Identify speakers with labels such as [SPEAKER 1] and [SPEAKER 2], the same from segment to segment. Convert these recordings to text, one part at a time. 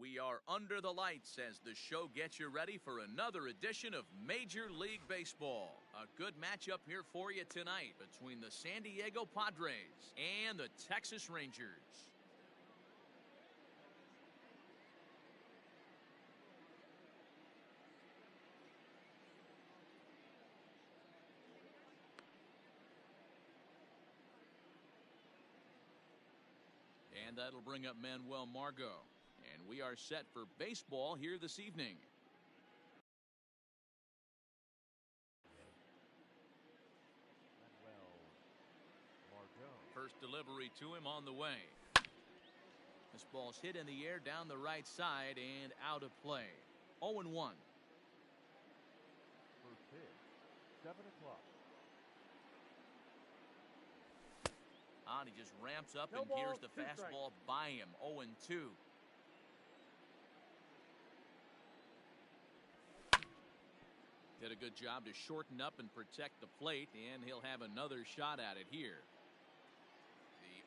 [SPEAKER 1] We are under the lights as the show gets you ready for another edition of Major League Baseball. A good matchup here for you tonight between the San Diego Padres and the Texas Rangers. And that'll bring up Manuel Margot. And we are set for baseball here this evening. First delivery to him on the way. This ball's hit in the air down the right side and out of play. 0-1.
[SPEAKER 2] First pitch, 7 o'clock.
[SPEAKER 1] He just ramps up and here's the fastball by him. 0-2. Did a good job to shorten up and protect the plate, and he'll have another shot at it here.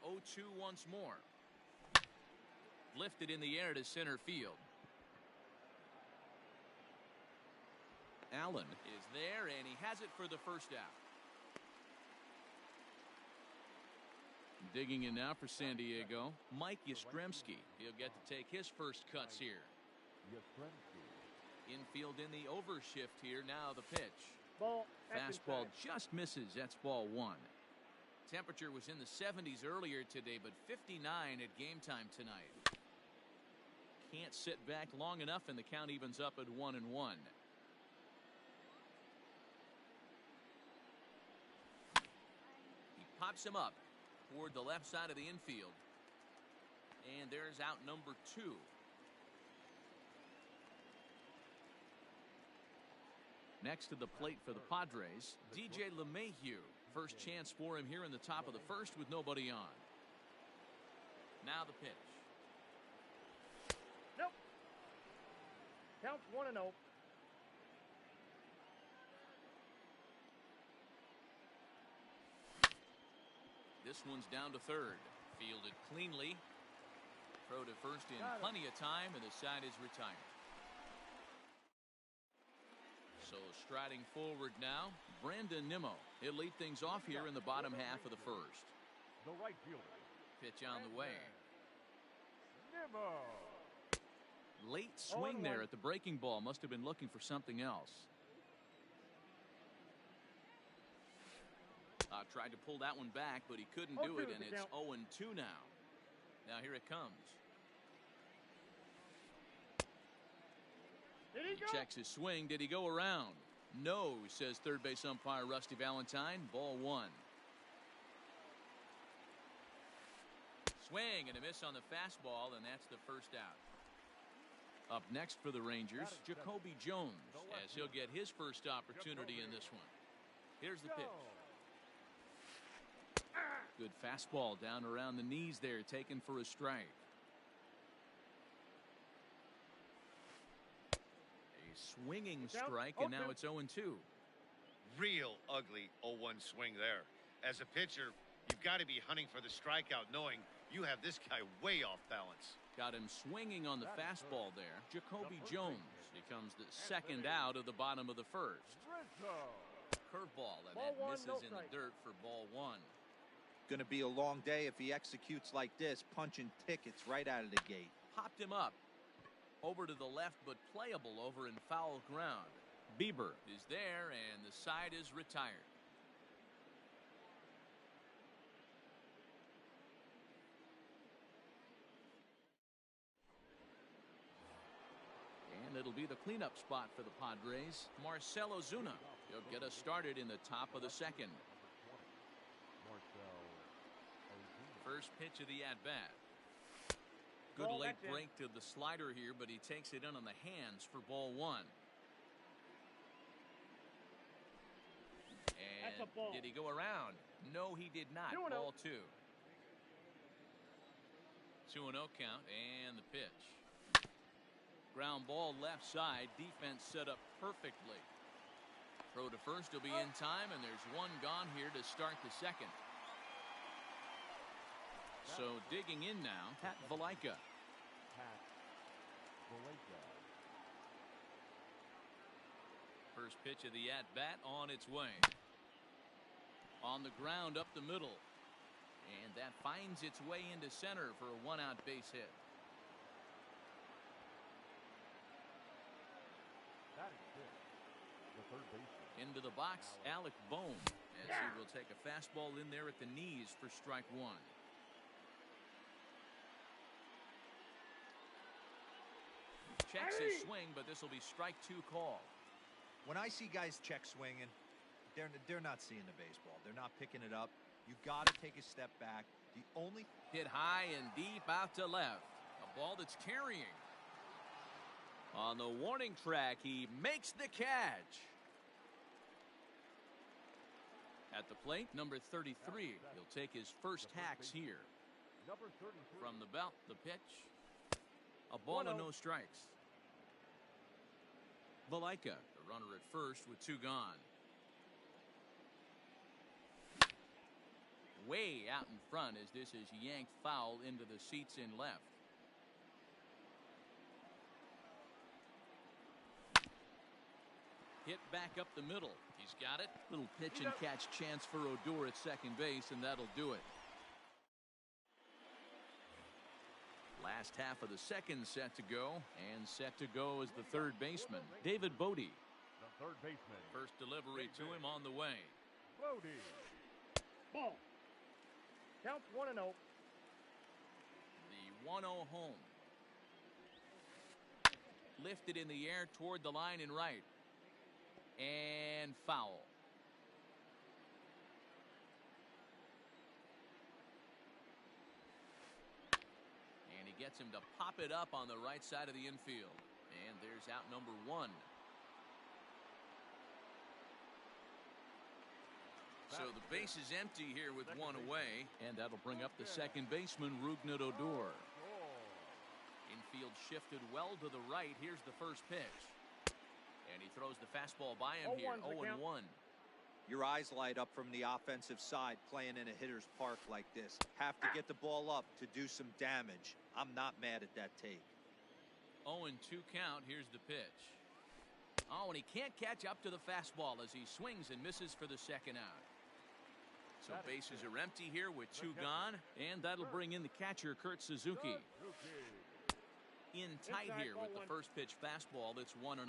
[SPEAKER 1] The 0-2 once more. Lifted in the air to center field. Allen is there, and he has it for the first out. Digging in now for San Diego, Mike Yastrzemski. He'll get to take his first cuts here. Infield in the overshift here. Now the pitch. Fastball just misses. That's ball one. Temperature was in the 70s earlier today, but 59 at game time tonight. Can't sit back long enough, and the count evens up at 1-1. He pops him up toward the left side of the infield. And there's out number 2. Next to the plate for the Padres, DJ LeMahieu. First chance for him here in the top of the first with nobody on. Now the pitch.
[SPEAKER 3] Nope. Counts 1-0.
[SPEAKER 1] This one's down to third. Fielded cleanly. Throw to first in plenty of time, and the side is retired. So striding forward now, Brandon Nimmo. He'll lead things off here in the bottom half of the first.
[SPEAKER 2] The right fielder.
[SPEAKER 1] Pitch on the way.
[SPEAKER 2] Nimmo.
[SPEAKER 1] Late swing there at the breaking ball. Must have been looking for something else. Tried to pull that one back, but he couldn't do it, and it's 0-2 now. Now here it comes. He checks his swing. Did he go around? No, says third base umpire Rusty Valentine. Ball one. Swing and a miss on the fastball, and that's the first out. Up next for the Rangers, Jacoby Jones, as he'll get his first opportunity in this one. Here's the pitch. Good fastball down around the knees there, taken for a strike. A swinging strike, and now it's 0-2.
[SPEAKER 4] Real ugly 0-1 swing there. As a pitcher, you've got to be hunting for the strikeout, knowing you have this guy way off balance.
[SPEAKER 1] Got him swinging on the fastball there. Jacoby Jones becomes the second out of the bottom of the first. Curveball, and that misses in the dirt for ball one.
[SPEAKER 5] Going to be a long day if he executes like this, punching tickets right out of the gate.
[SPEAKER 1] Popped him up. Over to the left, but playable over in foul ground. Bieber is there, and the side is retired. And it'll be the cleanup spot for the Padres. Marcell Ozuna. He'll get us started in the top of the second. First pitch of the at-bat. Good late break to the slider here, but he takes it in on the hands for ball one. And did he go around? No, he did not. Ball two. 2-0 count, and the pitch. Ground ball left side. Defense set up perfectly. Throw to first will be in time, and there's one gone here to start the second. So digging in now, Pat Valaika.
[SPEAKER 2] The late guy.
[SPEAKER 1] First pitch of the at-bat on its way. On the ground up the middle. And that finds its way into center for a one-out base hit.
[SPEAKER 2] That is it. The third baseman.
[SPEAKER 1] Into the box, Alec Bohm, as he will take a fastball in there at the knees for strike one. Checks his swing, but this will be strike two call.
[SPEAKER 5] When I see guys check swinging, they're not seeing the baseball. They're not picking it up. You got to take a step back. The only
[SPEAKER 1] hit high and deep out to left. A ball that's carrying. On the warning track, he makes the catch. At the plate, number 33. He'll take his first hacks here.
[SPEAKER 2] Number 33.
[SPEAKER 1] From the belt, the pitch. A ball and no strikes. Valaika, the runner at first with two gone. Way out in front as this is yanked foul into the seats in left. Hit back up the middle. He's got it. Little pitch and catch chance for Odor at second base, and that'll do it. Last half of the second set to go, and set to go is the third baseman, David Bodie.
[SPEAKER 2] The third baseman.
[SPEAKER 1] First delivery to him on the way.
[SPEAKER 2] Bodie.
[SPEAKER 3] Ball. Counts 1-0.
[SPEAKER 1] The 1-0 home. Lifted in the air toward the line and right. And foul. And he gets him to pop it up on the right side of the infield. And there's out number one. So the base is empty here with one away. And that'll bring up the second baseman, Rougned Odor. Infield shifted well to the right. Here's the first pitch. And he throws the fastball by him here. 0-1.
[SPEAKER 5] Your eyes light up from the offensive side playing in a hitter's park like this. Have to get the ball up to do some damage. I'm not mad at that take.
[SPEAKER 1] 0-2 count. Here's the pitch. Oh, and he can't catch up to the fastball as he swings and misses for the second out. So bases are empty here with two gone, and that'll bring in the catcher, Kurt Suzuki. In tight here with the first pitch fastball. That's 1-0.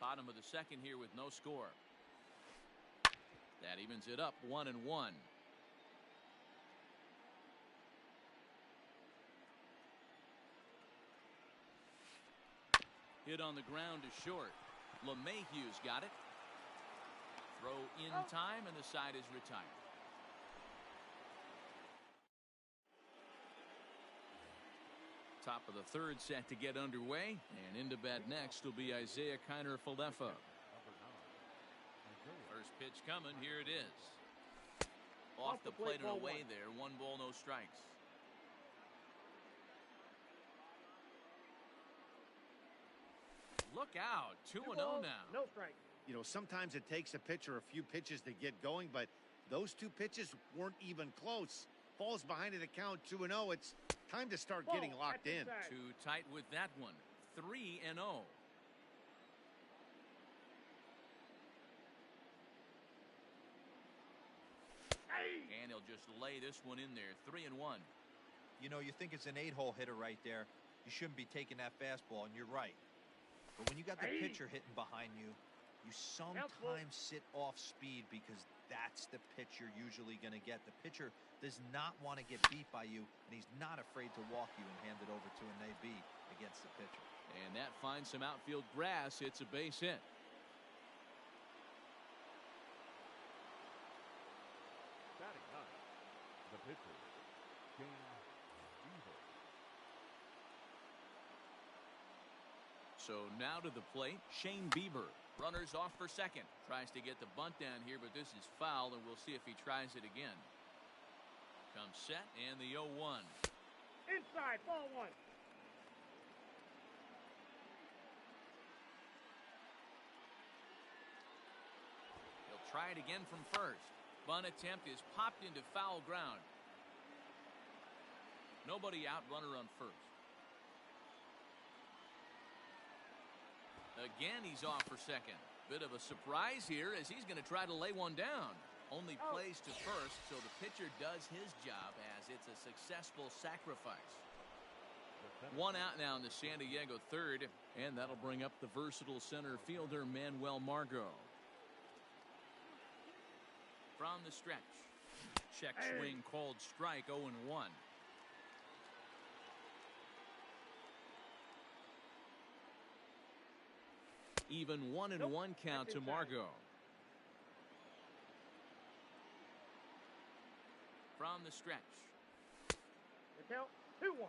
[SPEAKER 1] Bottom of the second here with no score. That evens it up 1-1. Hit on the ground to short. LeMahieu's got it. Throw in time, and the side is retired. Top of the third set to get underway, and into bat next will be Isaiah Kiner-Falefa. First pitch coming. Here it is. Off the plate and away there. 1 ball, no strikes. Look out. 2-0 now.
[SPEAKER 3] No strike.
[SPEAKER 4] You know, sometimes it takes a pitcher a few pitches to get going, but those two pitches weren't even close. Falls behind in the count 2-0. It's time to start getting locked in.
[SPEAKER 1] Too tight with that one. 3-0. And he'll just lay this one in there. 3-1.
[SPEAKER 5] You know, you think it's an 8-hole hitter right there. You shouldn't be taking that fastball, and you're right. But when you got the pitcher hitting behind you, you sometimes sit off speed because that's the pitch you're usually going to get. The pitcher does not want to get beat by you, and he's not afraid to walk you and hand it over to an AB against the pitcher.
[SPEAKER 1] And that finds some outfield grass. It's a base hit.
[SPEAKER 2] Batting ninth, the pitcher, Shane Bieber.
[SPEAKER 1] So now to the plate, Shane Bieber. Runners off for second. Tries to get the bunt down here, but this is foul, and we'll see if he tries it again. Comes set, and the 0-1.
[SPEAKER 3] Inside, ball one.
[SPEAKER 1] He'll try it again from first. Bunt attempt is popped into foul ground. Nobody out, runner on first. Again, he's off for second. Bit of a surprise here as he's going to try to lay one down. Only plays to first, so the pitcher does his job as it's a successful sacrifice. One out now in the San Diego third, and that'll bring up the versatile center fielder Manuel Margot. From the stretch. Check swing called strike, 0-1. Even 1-1 count to Margot. From the stretch.
[SPEAKER 3] The count 2-1.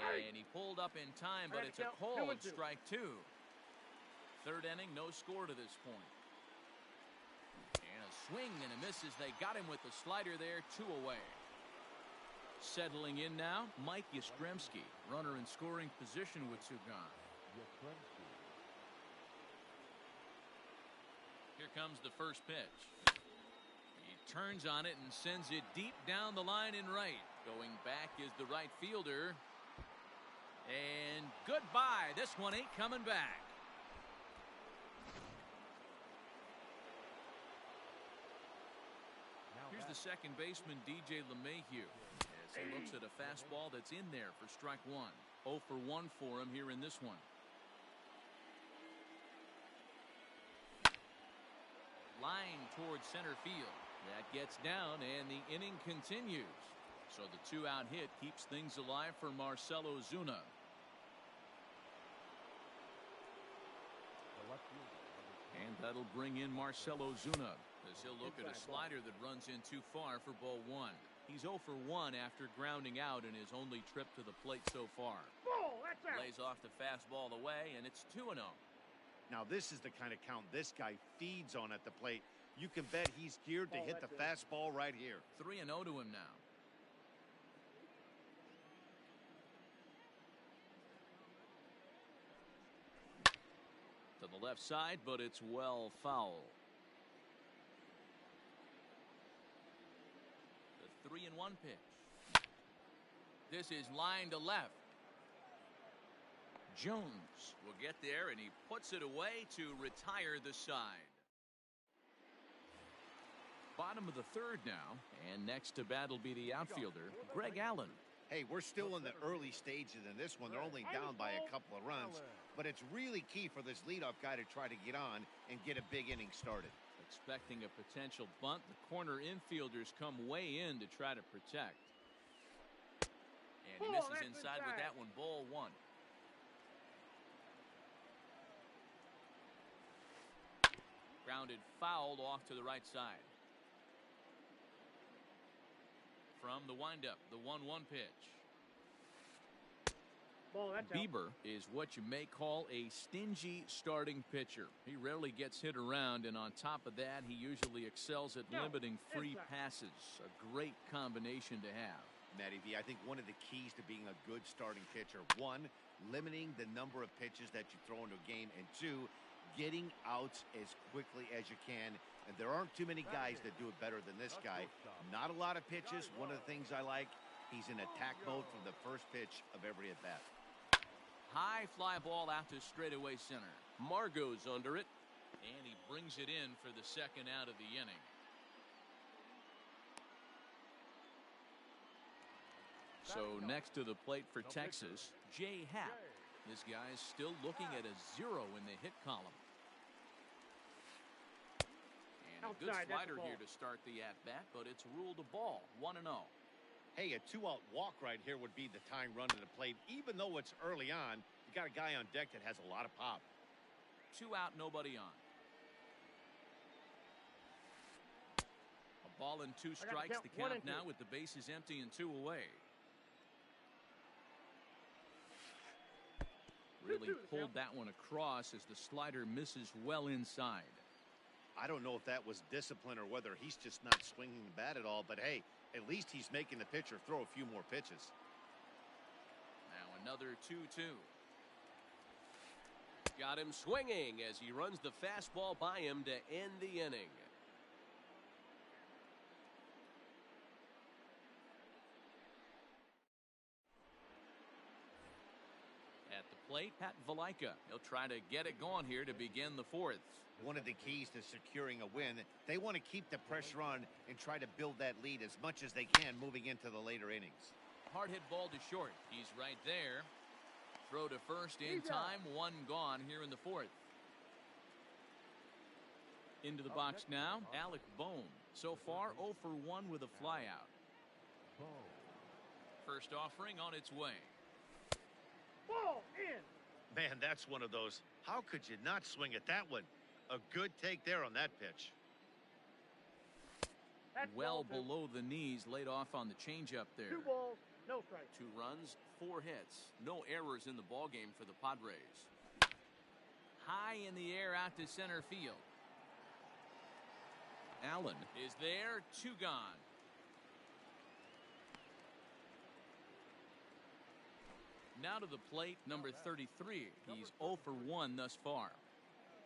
[SPEAKER 1] And he pulled up in time, but it's a cold strike two. Third inning, no score to this point. And a swing and a miss as they got him with the slider there, 2 away. Settling in now, Mike Yastrzemski, runner in scoring position with two gone. Here comes the first pitch. He turns on it and sends it deep down the line in right. Going back is the right fielder. And goodbye. This one ain't coming back. Here's the second baseman, DJ LeMahieu, as he looks at a fastball that's in there for strike one. 0 for 1 for him here in this one. Line towards center field. That gets down, and the inning continues. So the 2-out hit keeps things alive for Marcell Ozuna. And that'll bring in Marcell Ozuna as he'll look at a slider that runs in too far for ball one. He's 0 for 1 after grounding out in his only trip to the plate so far. Lays off the fastball away, and it's 2-0.
[SPEAKER 4] Now this is the kind of count this guy feeds on at the plate. You can bet he's geared to hit the fastball right here.
[SPEAKER 1] 3-0 to him now. To the left side, but it's well foul. The 3-1 pitch. This is line to left. Jones will get there, and he puts it away to retire the side. Bottom of the third now, and next to bat will be the outfielder, Greg Allen.
[SPEAKER 4] Hey, we're still in the early stages in this one. They're only down by a couple of runs, but it's really key for this leadoff guy to try to get on and get a big inning started.
[SPEAKER 1] Expecting a potential bunt, the corner infielders come way in to try to protect. And he misses inside with that one, ball one. Grounded foul off to the right side. From the windup, the 1-1 pitch. Bieber is what you may call a stingy starting pitcher. He rarely gets hit around, and on top of that, he usually excels at limiting free passes. A great combination to have.
[SPEAKER 4] Matty V, I think one of the keys to being a good starting pitcher, one, limiting the number of pitches that you throw into a game, and two, getting outs as quickly as you can. And there aren't too many guys that do it better than this guy. Not a lot of pitches. One of the things I like, he's in attack mode from the first pitch of every at-bat.
[SPEAKER 1] High fly ball out to straightaway center. Margot's under it, and he brings it in for the second out of the inning. So next to the plate for Texas, Jay Happ. This guy's still looking at a 0 in the hit column. And a good slider here to start the at-bat, but it's ruled a ball, 1-0.
[SPEAKER 4] Hey, a 2-out walk right here would be the tying run to the plate. Even though it's early on, you got a guy on deck that has a lot of pop.
[SPEAKER 1] 2 out, nobody on. A ball and 2 strikes, the count now with the bases empty and 2 away. Really pulled that one across as the slider misses well inside.
[SPEAKER 4] I don't know if that was discipline or whether he's just not swinging the bat at all, but hey, at least he's making the pitcher throw a few more pitches.
[SPEAKER 1] Now another 2-2.
[SPEAKER 6] Got him swinging as he runs the fastball by him to end the inning.
[SPEAKER 1] plate, Pat Valaika. He'll try to get it going here to begin the fourth.
[SPEAKER 4] One of the keys to securing a win, they want to keep the pressure on and try to build that lead as much as they can moving into the later innings.
[SPEAKER 1] Hard hit ball to short. He's right there. Throw to first in time. One gone here in the fourth. Into the box now, Alec Bohm. So far, 0 for 1 with a flyout. First offering on its way.
[SPEAKER 3] Ball in.
[SPEAKER 4] Man, that's one of those. How could you not swing at that one? A good take there on that pitch.
[SPEAKER 3] That's
[SPEAKER 1] Well
[SPEAKER 3] ball two.
[SPEAKER 1] below the knees, laid off on the changeup there.
[SPEAKER 3] 2 balls, no strikes.
[SPEAKER 6] 2 runs, 4 hits. No errors in the ballgame for the Padres.
[SPEAKER 1] High in the air out to center field. Allen is there, 2 gone. Now to the plate, number 33. He's 0 for 1 thus far.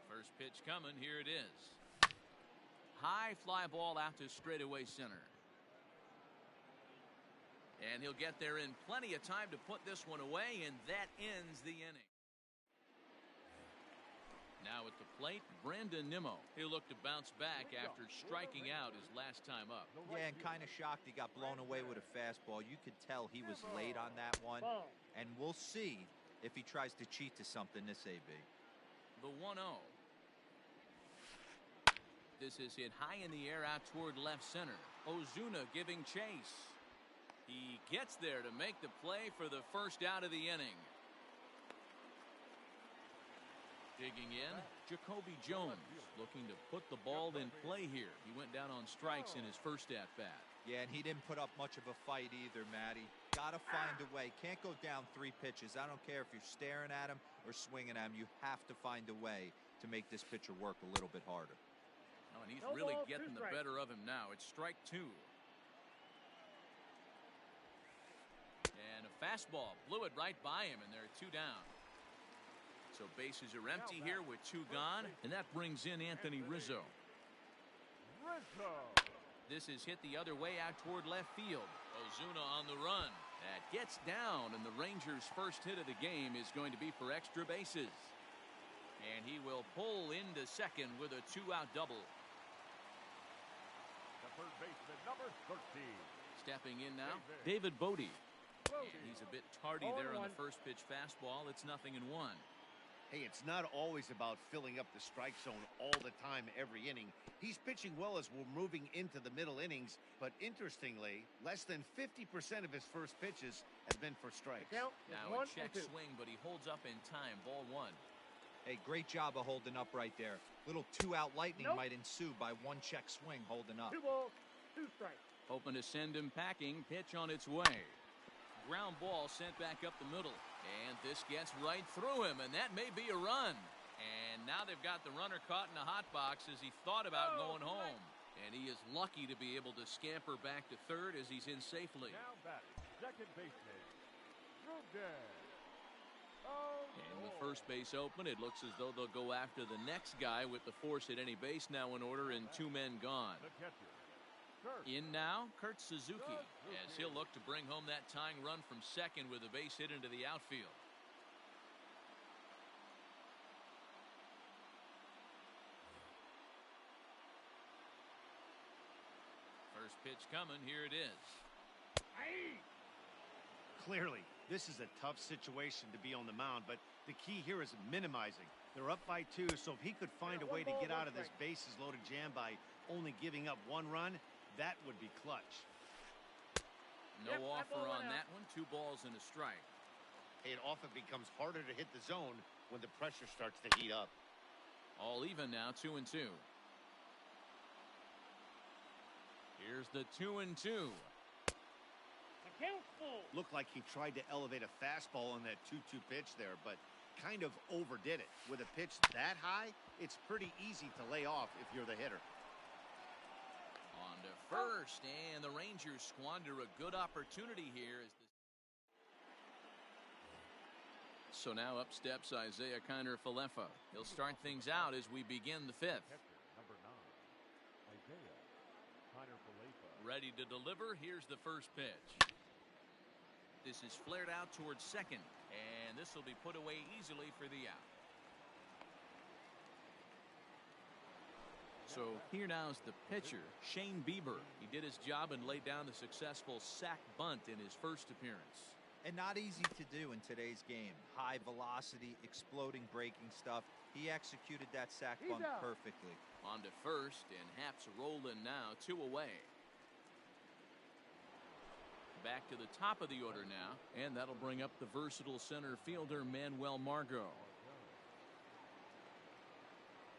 [SPEAKER 1] First pitch coming, here it is. High fly ball out to straightaway center. And he'll get there in plenty of time to put this one away, and that ends the inning. Now at the plate, Brandon Nimmo. He'll look to bounce back after striking out his last time up.
[SPEAKER 5] Yeah, and kind of shocked he got blown away with a fastball. You could tell he was late on that one. And we'll see if he tries to cheat to something this AB.
[SPEAKER 1] The 1-0. This is hit high in the air out toward left center. Ozuna giving chase. He gets there to make the play for the first out of the inning. Digging in, Jacoby Jones looking to put the ball in play here. He went down on strikes in his first at-bat.
[SPEAKER 5] Yeah, and he didn't put up much of a fight either, Matty. Got to find a way. Can't go down 3 pitches. I don't care if you're staring at him or swinging at him. You have to find a way to make this pitcher work a little bit harder.
[SPEAKER 1] Oh, and he's really getting the better of him now. It's strike 2. And a fastball blew it right by him, and there are 2 down. So bases are empty here with 2 gone, and that brings in Anthony Rizzo. This is hit the other way out toward left field. Ozuna on the run. That gets down, and the Rangers' first hit of the game is going to be for extra bases. And he will pull into second with a 2-out double.
[SPEAKER 2] The third baseman, number 13.
[SPEAKER 1] Stepping in now, David Bodie. And he's a bit tardy there on the first pitch fastball. It's 0-1.
[SPEAKER 4] Hey, it's not always about filling up the strike zone all the time every inning. He's pitching well as we're moving into the middle innings, but interestingly, less than 50% of his first pitches have been for strikes.
[SPEAKER 1] Now a check swing, but he holds up in time. Ball 1.
[SPEAKER 5] Hey, great job of holding up right there. Little 2-out lightning might ensue by 1 check swing holding up.
[SPEAKER 3] 2 balls, 2 strikes.
[SPEAKER 1] Hoping to send him packing. Pitch on its way. Ground ball sent back up the middle. And this gets right through him, and that may be a run. And now they've got the runner caught in a hot box as he thought about going home. And he is lucky to be able to scamper back to third as he's in safely.
[SPEAKER 2] Now batting, second baseman, Rudin.
[SPEAKER 1] And with first base open, it looks as though they'll go after the next guy with the force at any base now in order and 2 men gone.
[SPEAKER 2] The catcher.
[SPEAKER 1] In now, Kurt Suzuki, as he'll look to bring home that tying run from second with a base hit into the outfield. First pitch coming, here it is.
[SPEAKER 4] Clearly, this is a tough situation to be on the mound, but the key here is minimizing. They're up by 2, so if he could find a way to get out of this bases loaded jam by only giving up 1 run, that would be clutch.
[SPEAKER 1] No offer on that one. 2 balls and a strike.
[SPEAKER 4] It often becomes harder to hit the zone when the pressure starts to heat up.
[SPEAKER 1] All even now, 2-2. Here's the 2-2.
[SPEAKER 4] Looked like he tried to elevate a fastball on that 2-2 pitch there, but kind of overdid it. With a pitch that high, it's pretty easy to lay off if you're the hitter.
[SPEAKER 1] On to first, and the Rangers squander a good opportunity here. So now up steps Isaiah Kiner-Falefa. He'll start things out as we begin the 5th.
[SPEAKER 2] Catcher, number 9, Isaiah Kiner-Falefa.
[SPEAKER 1] Ready to deliver. Here's the first pitch. This is flared out towards second, and this will be put away easily for the out. So here now is the pitcher, Shane Bieber. He did his job and laid down the successful sac bunt in his first appearance.
[SPEAKER 5] And not easy to do in today's game. High velocity, exploding breaking stuff. He executed that sac bunt perfectly.
[SPEAKER 1] On to first, and Happ's rolling now, 2 away. Back to the top of the order now, and that'll bring up the versatile center fielder Manuel Margot.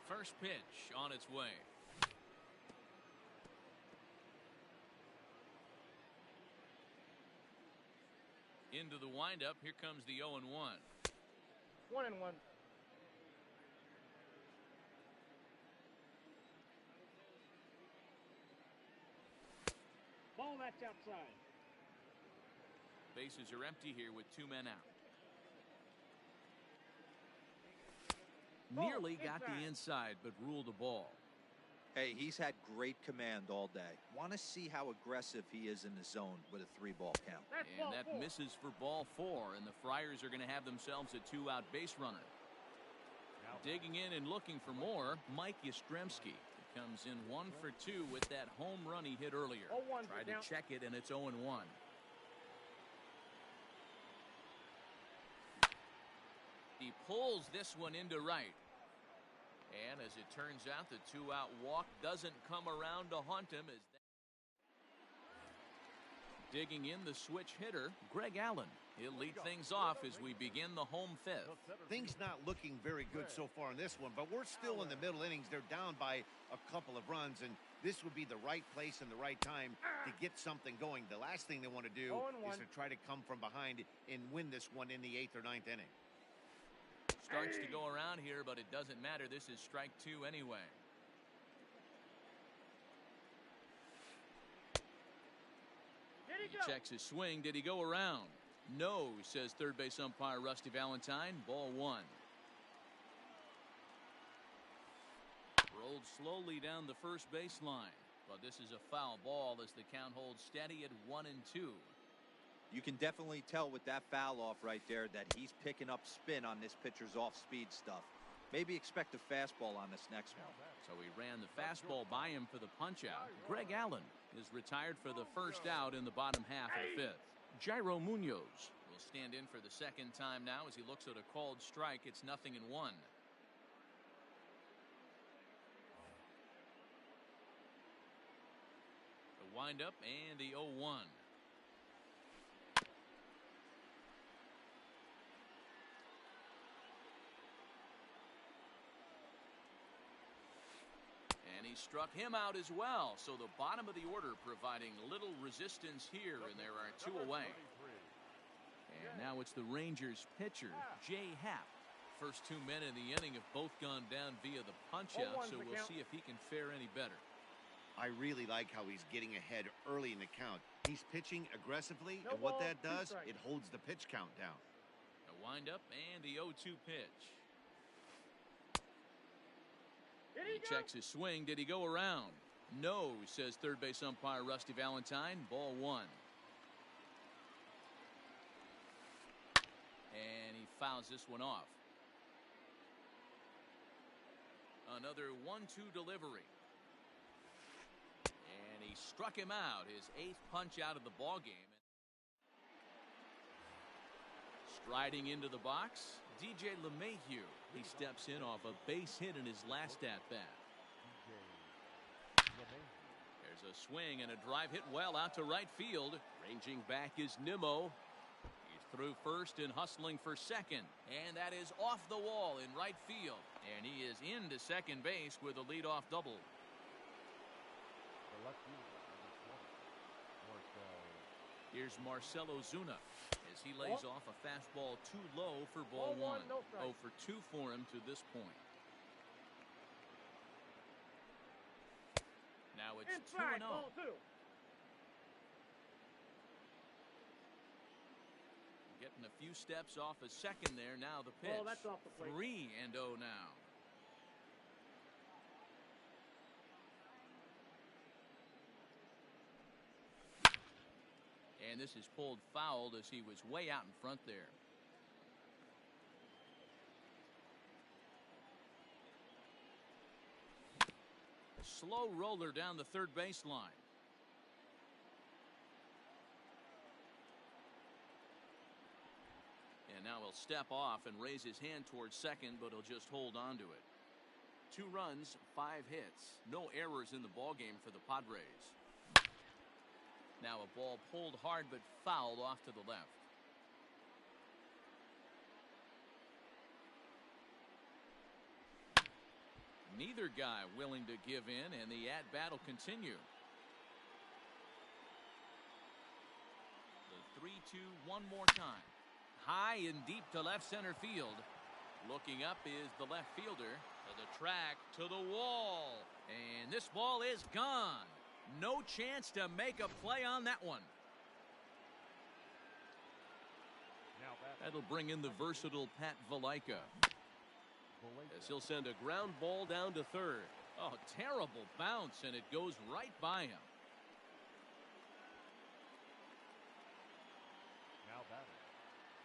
[SPEAKER 1] First pitch on its way. Into the windup, here comes the 0-1.
[SPEAKER 3] 1-1. Ball that's outside.
[SPEAKER 1] Bases are empty here with 2 men out. Nearly got the inside, but ruled a ball.
[SPEAKER 5] Hey, he's had great command all day. Want to see how aggressive he is in the zone with a 3-ball count.
[SPEAKER 1] And that misses for ball 4, and the Friars are going to have themselves a 2-out base runner. Digging in and looking for more, Mike Yastrzemski comes in 1 for 2 with that home run he hit earlier. Tried to check it, and it's 0-1. He pulls this one into right. And as it turns out, the 2-out walk doesn't come around to haunt him. As digging in, the switch hitter, Greg Allen. He'll lead things off as we begin the home 5th.
[SPEAKER 4] Things not looking very good so far in this one, but we're still in the middle innings. They're down by a couple of runs, and this would be the right place and the right time to get something going. The last thing they want to do is to try to come from behind and win this one in the 8th or 9th inning.
[SPEAKER 1] Starts to go around here, but it doesn't matter. This is strike 2 anyway. He checks his swing. Did he go around? No, says third base umpire Rusty Valentine. Ball 1. Rolled slowly down the first baseline, but this is a foul ball as the count holds steady at 1-2.
[SPEAKER 5] You can definitely tell with that foul off right there that he's picking up spin on this pitcher's off-speed stuff. Maybe expect a fastball on this next one.
[SPEAKER 1] So he ran the fastball by him for the punch-out. Greg Allen is retired for the first out in the bottom half of the 5th. Jairo Munoz will stand in for the second time now as he looks at a called strike. It's 0-1. The windup and the 0-1. Struck him out as well, so the bottom of the order providing little resistance here, and there are 2 away. And now it's the Rangers pitcher, Jay Happ. First 2 men in the inning have both gone down via the punch-out, so we'll see if he can fare any better.
[SPEAKER 4] I really like how he's getting ahead early in the count. He's pitching aggressively, and what that does, it holds the pitch count down.
[SPEAKER 1] A windup and the 0-2 pitch. He checks his swing. Did he go around? No, says third base umpire Rusty Valentine. Ball 1. And he fouls this one off. Another 1-2 delivery. And he struck him out. His 8th punch out of the ball game. Striding into the box, DJ LeMahieu. He steps in off a base hit in his last at-bat. There's a swing and a drive hit well out to right field. Ranging back is Nimmo. He's through first and hustling for second. And that is off the wall in right field. And he is into second base with a leadoff double. Here's Marcelo Zuna as he lays off a fastball too low for ball 1. 0 for 2 for him to this point. Now it's 2-0. Getting a few steps off a second there. Now the pitch. 3-0 now. And And this is pulled fouled as he was way out in front there. Slow roller down the third baseline. And now he'll step off and raise his hand towards second, but he'll just hold on to it. 2 runs, 5 hits, no errors in the ballgame for the Padres. Now a ball pulled hard but fouled off to the left. Neither guy willing to give in, and the at-bat will continue. The 3-2 one more time. High and deep to left center field. Looking up is the left fielder. To the track, to the wall. And this ball is gone. No chance to make a play on that one. That'll bring in the versatile Pat Valaika,
[SPEAKER 6] As he'll send a ground ball down to third.
[SPEAKER 1] Oh, terrible bounce, and it goes right by him.
[SPEAKER 2] Now batting,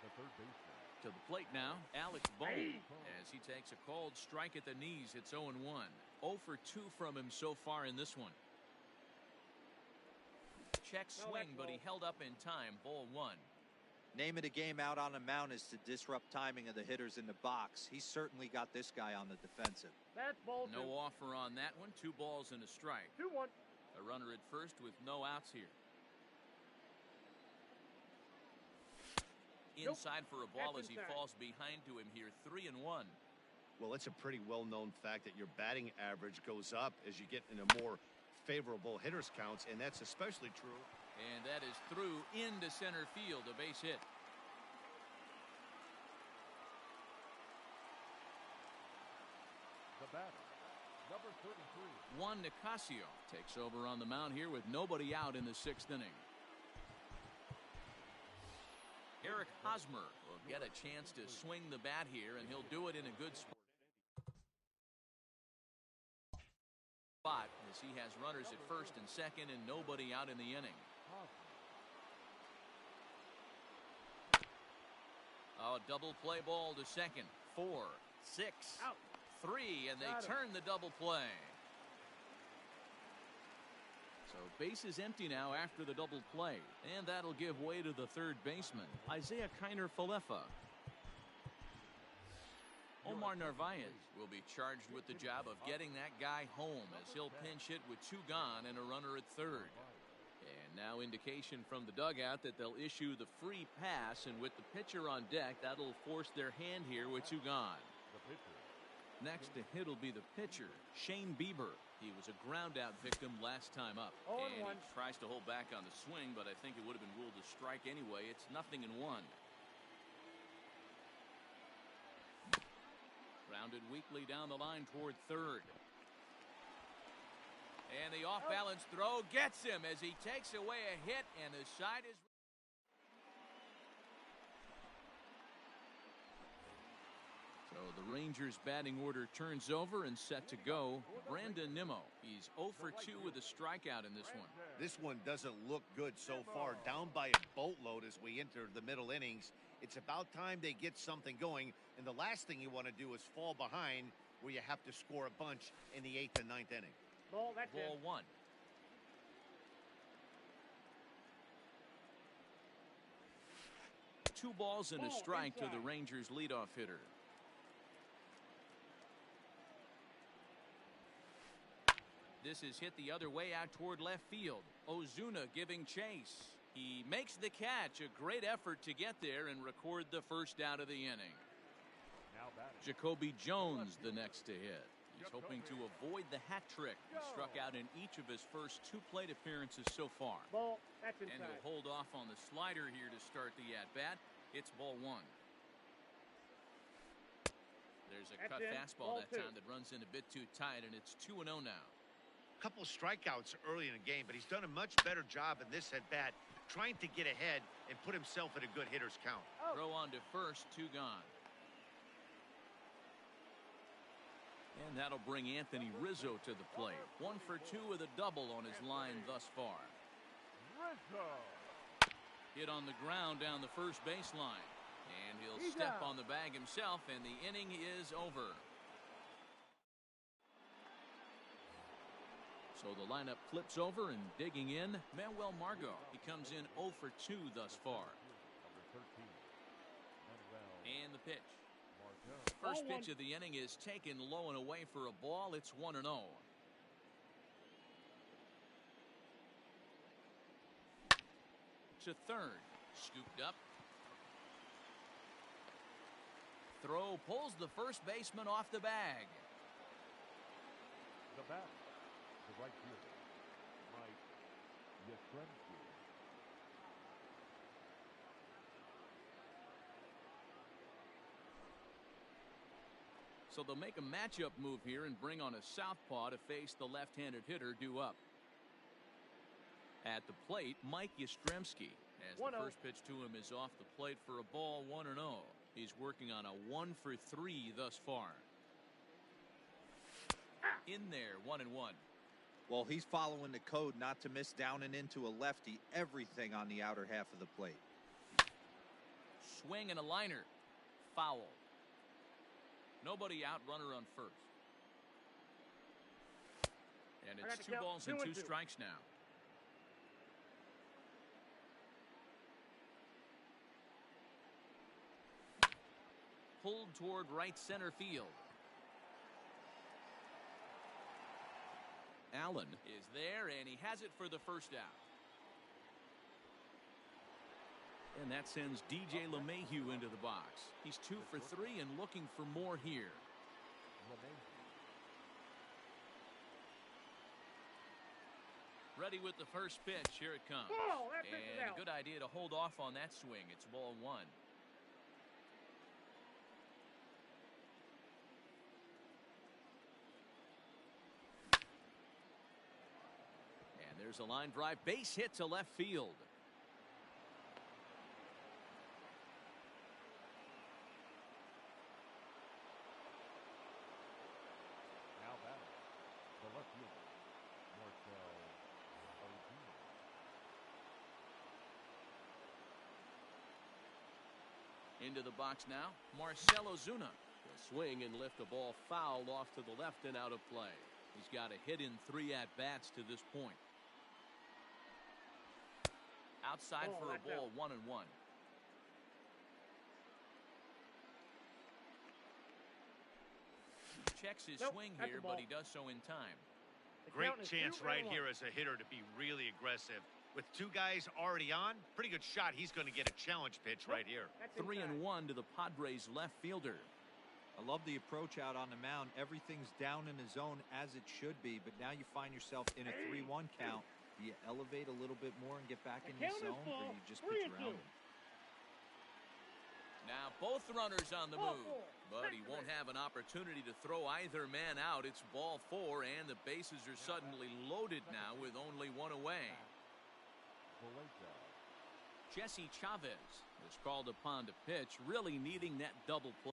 [SPEAKER 2] the third baseman.
[SPEAKER 1] To the plate now, Alex Bone. As he takes a called strike at the knees, it's 0-1. 0 for 2 from him so far in this one. Check swing, but he held up in time. Ball 1.
[SPEAKER 5] Name of the game out on the mound is to disrupt timing of the hitters in the box. He certainly got this guy on the defensive.
[SPEAKER 3] That's ball 2.
[SPEAKER 1] No offer on that one. 2 balls and a strike.
[SPEAKER 3] 2-1.
[SPEAKER 1] A runner at first with no outs here. Inside for a ball as he falls behind to him here. 3-1.
[SPEAKER 4] Well, it's a pretty well-known fact that your batting average goes up as you get into more favorable hitters counts, and that's especially true.
[SPEAKER 1] And that is through into center field, a base hit.
[SPEAKER 2] The batter, number 33.
[SPEAKER 1] Juan Nicasio takes over on the mound here with nobody out in the 6th inning. Eric Hosmer will get a chance to swing the bat here, and he'll do it in a good spot as he has runners at first and second and nobody out in the inning. Oh, double play ball to second. 4, 6, 3, and they turn the double play. So base is empty now after the double play, and that'll give way to the third baseman, Isaiah Kiner-Falefa. Omar Narvaez will be charged with the job of getting that guy home as he'll pinch hit with 2 gone and a runner at third. And now indication from the dugout that they'll issue the free pass, and with the pitcher on deck, that'll force their hand here with 2 gone. Next to hit will be the pitcher, Shane Bieber. He was a ground-out victim last time up. And he tries to hold back on the swing, but I think it would have been ruled a strike anyway. It's 0-1. Grounded weakly down the line toward third. And the off-balance throw gets him as he takes away a hit, and the side is... So the Rangers batting order turns over and set to go. Brandon Nimmo. He's 0 for 2 with a strikeout in this one.
[SPEAKER 4] This one doesn't look good so far. Down by a boatload as we enter the middle innings. It's about time they get something going, and the last thing you want to do is fall behind where you have to score a bunch in the 8th and 9th inning.
[SPEAKER 3] Ball
[SPEAKER 1] 1. Two balls and a strike to the Rangers leadoff hitter. This is hit the other way out toward left field. Ozuna giving chase. He makes the catch. A great effort to get there and record the first out of the inning. Jacoby Jones the next to hit. He's hoping to avoid the hat trick. He struck out in each of his first 2 plate appearances so far. And he'll hold off on the slider here to start the at-bat. It's ball 1. There's a cut fastball that time that runs in a bit too tight, and it's 2-0 now.
[SPEAKER 4] Couple strikeouts early in the game, but he's done a much better job in this at-bat trying to get ahead and put himself in a good hitter's count.
[SPEAKER 1] Throw on to first, 2 gone. And that'll bring Anthony Rizzo to the plate. 1 for 2 with a double on his line thus far. hit on the ground down the first baseline. And he'll step on the bag himself, and the inning is over. So the lineup flips over, and digging in, Manuel Margot. He comes in 0 for 2 thus far. And the pitch. First pitch of the inning is taken low and away for a ball. It's 1-0. To third. Scooped up. Throw pulls the first baseman off the bag.
[SPEAKER 2] The bat, the right fielder, Mike Yastrzemski.
[SPEAKER 1] So they'll make a matchup move here and bring on a southpaw to face the left-handed hitter due up. At the plate, Mike Yastrzemski, as the first pitch to him is off the plate for a ball. 1-0. He's working on a 1 for 3 thus far. In there, 1-1.
[SPEAKER 5] Well, he's following the code not to miss down and into a lefty. Everything on the outer half of the plate.
[SPEAKER 1] Swing and a liner. Foul. Nobody out, runner on first. And it's 2 balls and 2 strikes now. Pulled toward right center field. Allen is there, and he has it for the first out. And that sends DJ LeMahieu into the box. He's 2 for 3 and looking for more here. Ready with the first pitch. Here it comes. And a good idea to hold off on that swing. It's ball 1. And there's a line drive. Base hit to left field. Into the box now, Marcell Ozuna.
[SPEAKER 6] He'll swing and lift a ball foul off to the left and out of play.
[SPEAKER 1] He's got a hit in 3 at-bats to this point. Outside for a ball, 1-1. Checks his swing here, but he does so in time.
[SPEAKER 4] Great chance right here as a hitter to be really aggressive. With 2 guys already on, pretty good shot. He's going to get a challenge pitch right here.
[SPEAKER 1] 3-1 to the Padres left fielder.
[SPEAKER 5] I love the approach out on the mound. Everything's down in the zone as it should be, but now you find yourself in a 3-1 count. Do you elevate a little bit more and get back in the zone, or you just pitch around him?
[SPEAKER 1] Now both runners on the move, but he won't have an opportunity to throw either man out. It's ball 4, and the bases are suddenly loaded now with only 1 away. Jesse Chavez is called upon to pitch, really needing that double play.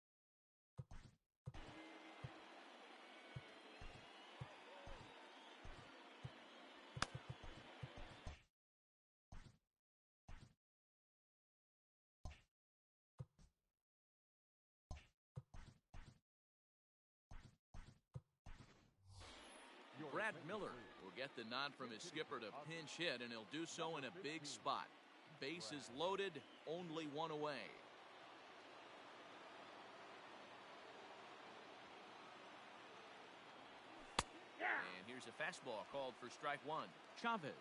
[SPEAKER 1] Brad Miller will get the nod from his skipper to pinch hit, and he'll do so in a big spot. Bases loaded, only 1 away. And here's a fastball called for strike 1. Chavez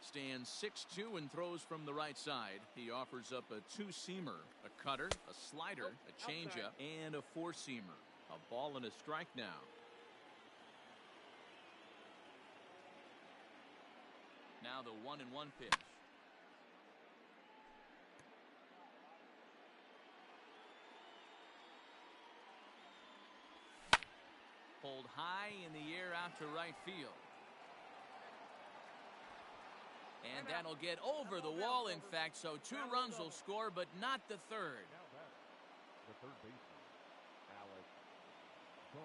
[SPEAKER 1] stands 6'2" and throws from the right side. He offers up a 2-seamer, a cutter, a slider, a changeup, and a 4-seamer. A ball and a strike now. Now the 1-1 pitch. Pulled high in the air out to right field. And that'll get over the wall, in fact, so 2 runs will score, but not the third.
[SPEAKER 2] The third baseman, Alex Ball.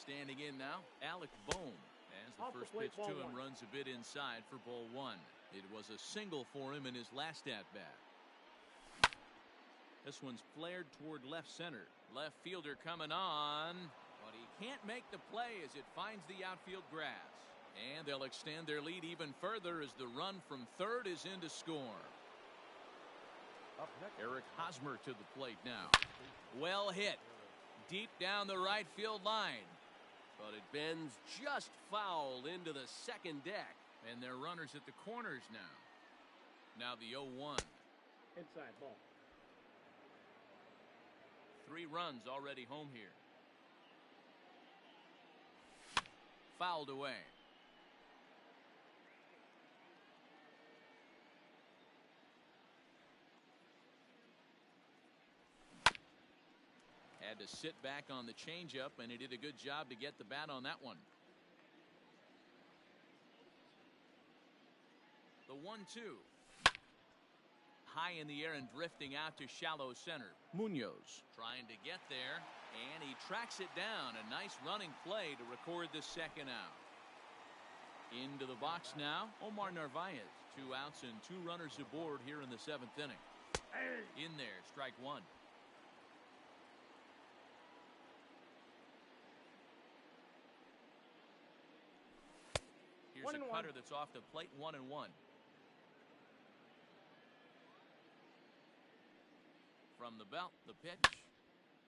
[SPEAKER 1] Standing in now, Alec Bohm. As the first pitch to him runs a bit inside for ball one. It was a single for him in his last at-bat. This one's flared toward left center. Left fielder coming on, but he can't make the play as it finds the outfield grass. And they'll extend their lead even further as the run from third is in to score. Eric Hosmer to the plate now. Well hit. Deep down the right field line.
[SPEAKER 6] But it bends just foul into the second deck.
[SPEAKER 1] And they're runners at the corners now. Now the 0-1.
[SPEAKER 3] Inside ball.
[SPEAKER 1] 3 runs already home here. Fouled away. Had to sit back on the changeup, and he did a good job to get the bat on that one. The 1-2. High in the air and drifting out to shallow center. Munoz trying to get there, and he tracks it down. A nice running play to record the second out. Into the box now, Omar Narvaez. 2 outs and 2 runners aboard here in the 7th inning. In there, strike one. Here's a cutter that's off the plate, 1-1. From the belt, the pitch.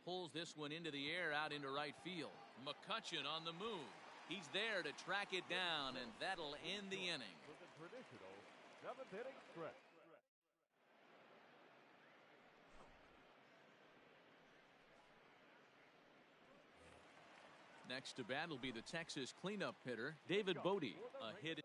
[SPEAKER 1] Pulls this one into the air out into right field. McCutchen on the move. He's there to track it down, and that'll end the inning.
[SPEAKER 2] With the traditional 7th inning stretch.
[SPEAKER 1] Next to bat will be the Texas cleanup hitter, David Bodie. A hit.